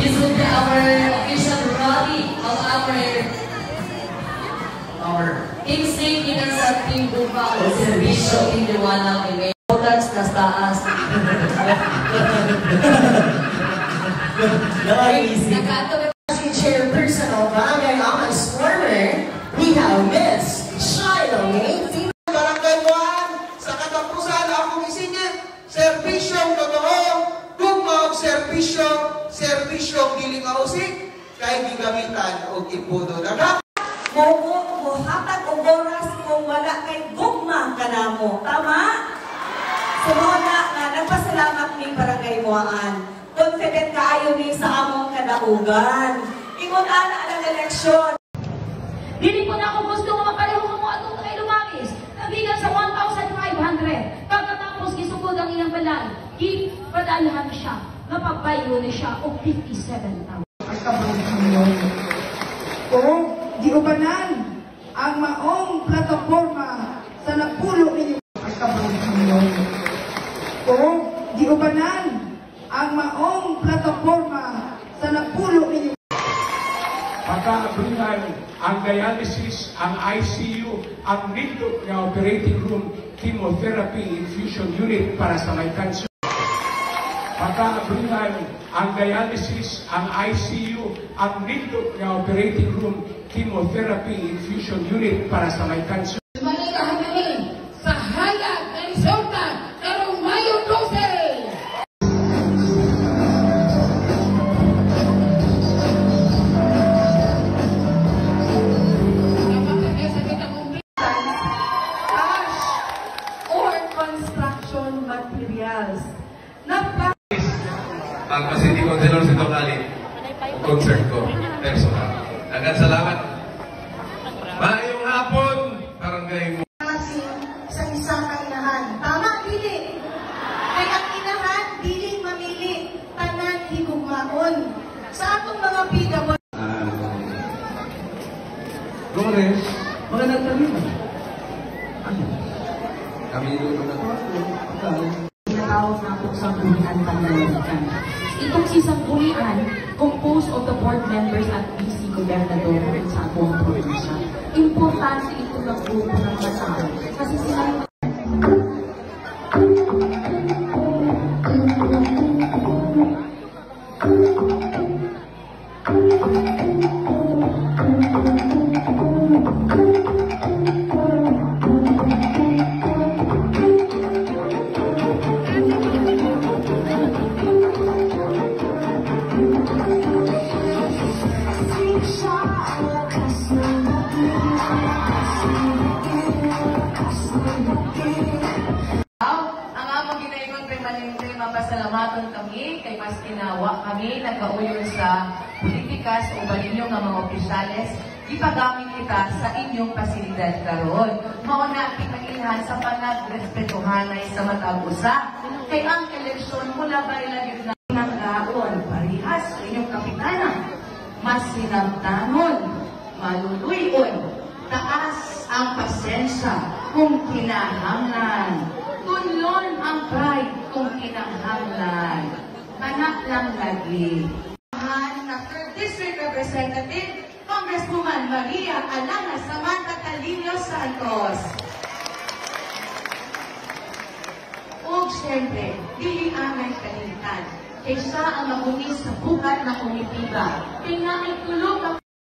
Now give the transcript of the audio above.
This will be our official rally of our team safety ng sa team Bupa o Servicio Team Liwanag and Importance na taas. Si Chairperson of Barangay Amas Former, we have Miss Shiloh May. Barangay 1, sa katapusan akong isingit, serbisyong totoo, gugma og serbisyong dili kausik, kay gigamitan og ipuno na. Muhatag og oras kung wala kay gugma kanamo. Tama? Sumuna nga nagpasalamat ni Barangay Muaan. Confident kaayo ni sa among kadaugan. Ingon ana ang eleksyon. Dili po na ako gusto nga makalihong mo atong kay Lumamis. Nabigan sa 1,500. Pagkatapos gisugod ang iyang balay, gipadalhan siya. Napapayo na siya og 57,000. Kung giubanan ang maong plataporma sa napulo ninyo kung giubanan ang maong plataporma sa napulo ninyo pagkaabrihan ang dialysis, ang ICU, ang nindot na operating room, chemotherapy infusion unit para sa may cancer. Pagkaabrihan ang dialysis, ang ICU, ang nindot na operating room, chemotherapy infusion unit para sa may cancer. Manikahamin sa hayag na resulta karong Mayo 12. Ang City Councilor si Tokali, concert ko, personal. Agad salamat. Maayong hapon, barangay mo. Sa isang inahan. Tama, dili. Kaya ang inahan, dili mamili. Tanan higugmaon. Sa atong mga PW. Flores, mga nagtanong. Ano? Kami doon na ito. Tinatawag na po sa Bulian Panlalakan. Itong si Sampulian, composed of the board members at BC Gobernador sa buong probinsya. Importante ito ng grupo ng matao kasi sila pasalamatan kami kay mas ginawa kami nagkauyon sa politika sa uban ninyo nga mga opisyales ipagamit kita sa inyong pasilidad karon. Mao na pinagilhan sa panagrespetuhanay sa matag usa kay ang eleksyon mula ba ilagid na naglaon parihas sa inyong kapitana mas sinabtanon maluluyon taas ang pasensya kung kinahanglan. Tunlon ang pride kung kinahanglan. Anak lang lagi. Na 3rd District Representative, Congresswoman Maria Alana Samantha Calino Santos. O siyempre, dili amay kalimtan. Kaysa ang magunis sa buhat na kumitiba. Kaya nga ay tulog ang